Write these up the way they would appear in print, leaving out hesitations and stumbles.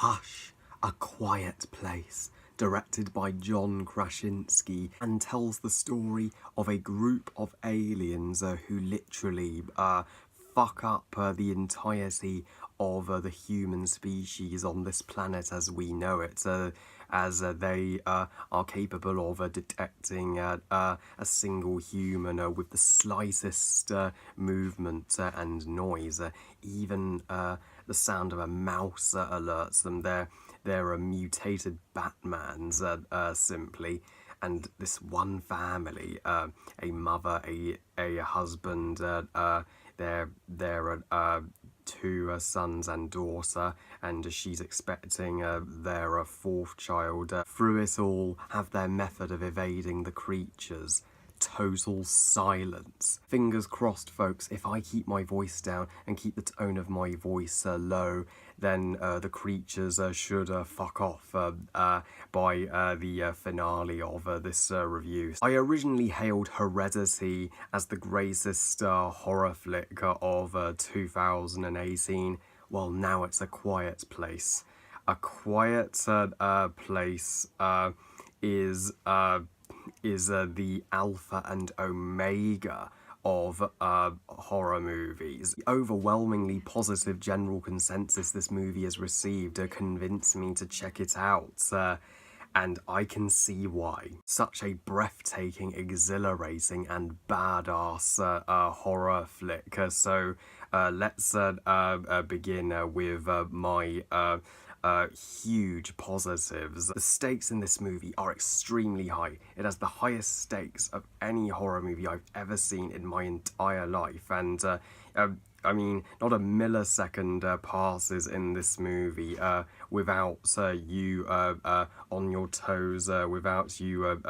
Hush, A Quiet Place, directed by John Krasinski, and tells the story of a group of aliens who literally fuck up the entirety of the human species on this planet as we know it, as they are capable of detecting a single human with the slightest movement and noise. Even the sound of a mouse alerts them. They're mutated Batmans, simply. And this one family, a mother, a husband, their two sons and daughter, and she's expecting their fourth child. Through it all, have their method of evading the creatures. Total silence. Fingers crossed, folks, if I keep my voice down and keep the tone of my voice low, then the creatures should fuck off by the finale of this review. I originally hailed Heredity as the greatest horror flick of 2018. Well, now it's A Quiet Place. A Quiet Place is the alpha and omega of horror movies. The overwhelmingly positive general consensus this movie has received convinced me to check it out, and I can see why. Such a breathtaking, exhilarating and badass horror flick. So let's begin with my huge positives. The stakes in this movie are extremely high. It has the highest stakes of any horror movie I've ever seen in my entire life, and I mean, not a millisecond passes in this movie without you on your toes, without you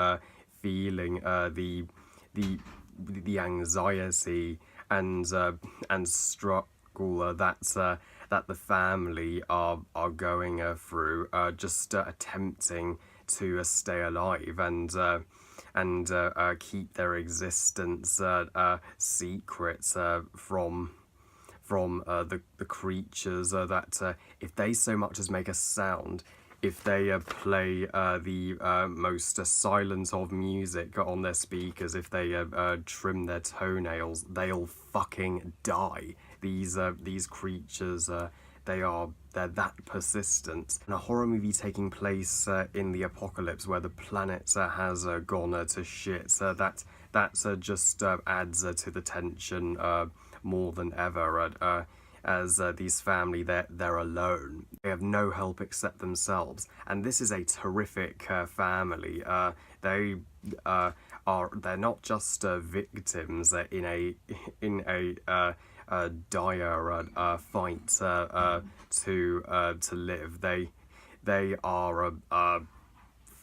feeling the anxiety and struggle that the family are going through, just attempting to stay alive and keep their existence secret from the creatures that if they so much as make a sound, if they play the most silent of music on their speakers, if they trim their toenails, they'll fucking die. These creatures, they're that persistent. In a horror movie taking place in the apocalypse, where the planet has gone to shit, that just adds to the tension more than ever. As these family, they're alone. They have no help except themselves, and this is a terrific family. They're not just victims in a dire fight to live. They are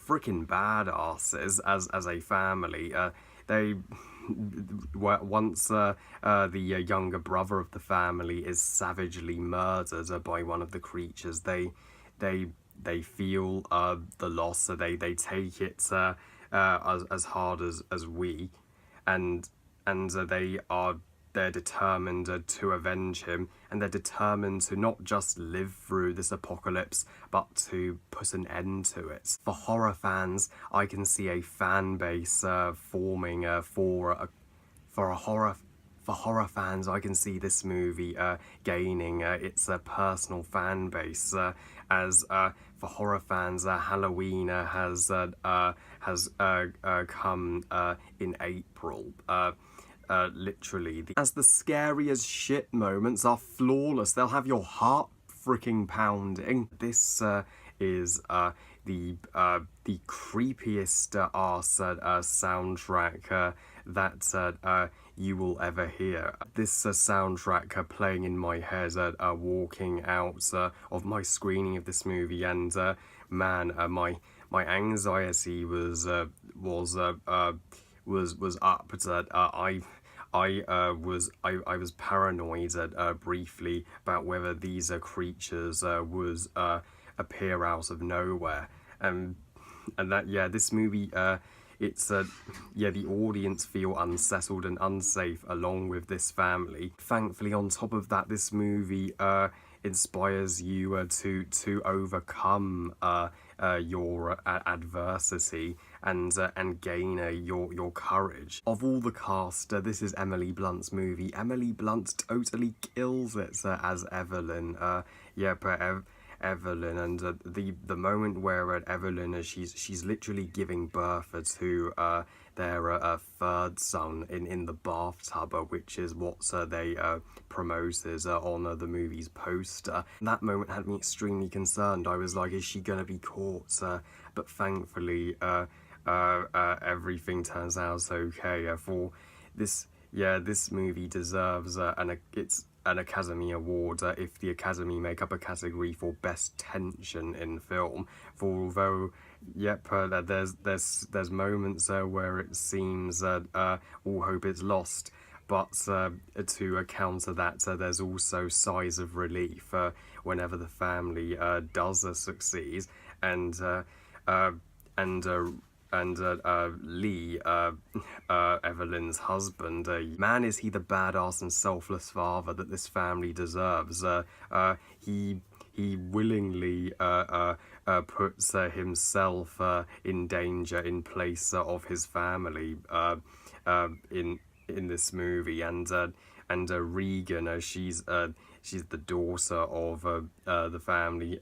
freaking badasses as a family. Once the younger brother of the family is savagely murdered by one of the creatures, they feel the loss, so they take it as hard as we, and they're determined to avenge him, and they're determined to not just live through this apocalypse, but to put an end to it. For horror fans, I can see a fan base forming for horror fans. I can see this movie gaining its personal fan base. As for horror fans, Halloween has come in April. Literally, as the scary as shit moments are flawless. They'll have your heart freaking pounding. This is the creepiest arse soundtrack that you will ever hear. This soundtrack playing in my head, walking out of my screening of this movie, and man, my anxiety was up. I was paranoid briefly about whether these creatures would appear out of nowhere, and that this movie it's the audience feel unsettled and unsafe along with this family. Thankfully, on top of that, this movie inspires you to overcome your adversity and gain your courage. Of all the cast, this is Emily Blunt's movie. Emily Blunt totally kills it as Evelyn. Evelyn, and the moment where Evelyn she's literally giving birth to their third son in the bathtub, which is what they promoted on the movie's poster. That moment had me extremely concerned. I was like, is she gonna be caught? But thankfully, everything turns out okay. For this, this movie deserves it's an Academy Award if the Academy make up a category for Best Tension in Film. For although, there's moments where it seems all hope is lost, but to counter that, there's also sighs of relief whenever the family does succeed, and Lee, Evelyn's husband, man, is he the badass and selfless father that this family deserves. He willingly puts himself in danger in place of his family in this movie, and Regan, she's the daughter of the family.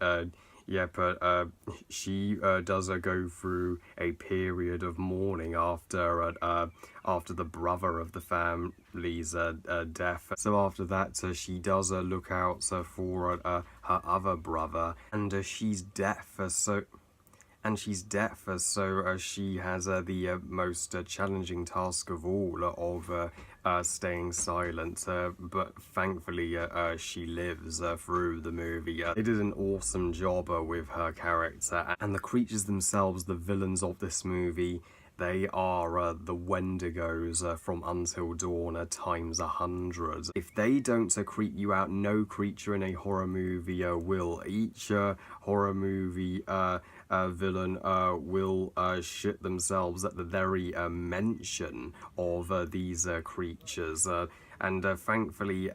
She does go through a period of mourning after the brother of the family's death. So after that, she does look out for her other brother, and she's deaf. So she has the most challenging task of all of staying silent, but thankfully she lives through the movie. They did an awesome job with her character, and the creatures themselves, the villains of this movie, they are the Wendigos from Until Dawn times 100. If they don't creep you out, no creature in a horror movie will. Each horror movie villain will shit themselves at the very mention of these creatures. And thankfully,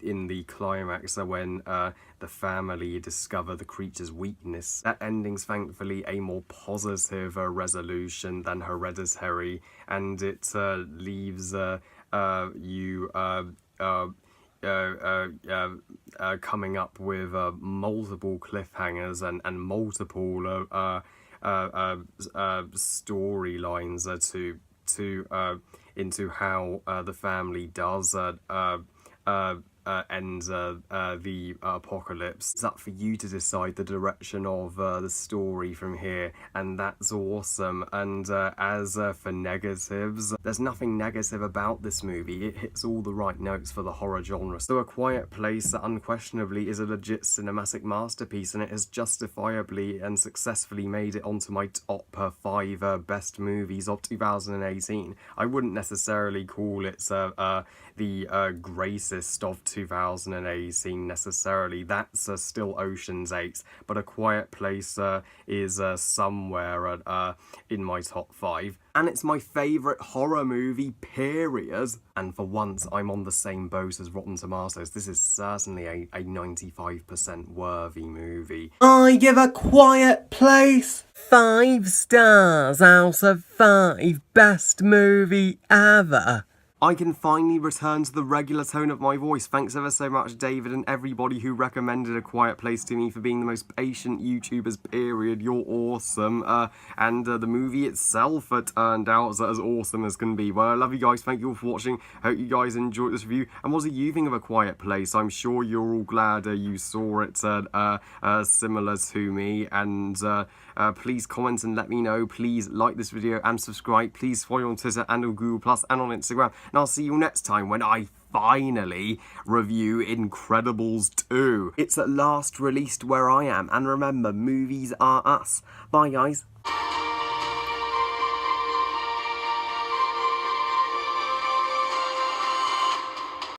in the climax, when the family discover the creature's weakness, that ending's thankfully a more positive resolution than Hereditary, and it leaves you coming up with multiple cliffhangers and multiple storylines into how the family does end the apocalypse. It's up for you to decide the direction of the story from here, and that's awesome. And as for negatives, there's nothing negative about this movie. It hits all the right notes for the horror genre. So A Quiet Place unquestionably is a legit cinematic masterpiece, and it has justifiably and successfully made it onto my top 5 best movies of 2018. I wouldn't necessarily call it the greatest of 2018 necessarily. That's still Ocean's 8, but A Quiet Place is somewhere in my top 5. And it's my favourite horror movie, period. And for once, I'm on the same boat as Rotten Tomatoes. This is certainly a 95% worthy movie. I give A Quiet Place 5 stars out of 5. Best movie ever. I can finally return to the regular tone of my voice. Thanks ever so much, David, and everybody who recommended A Quiet Place to me, for being the most patient YouTubers, period. You're awesome. And the movie itself turned out as awesome as can be. Well, I love you guys. Thank you all for watching. Hope you guys enjoyed this review. And what do you think of A Quiet Place? I'm sure you're all glad you saw it similar to me. And please comment and let me know. Please like this video and subscribe. Please follow on Twitter and on Google+, and on Instagram. And I'll see you next time when I finally review Incredibles 2. It's at last released where I am. And remember, movies are us. Bye, guys.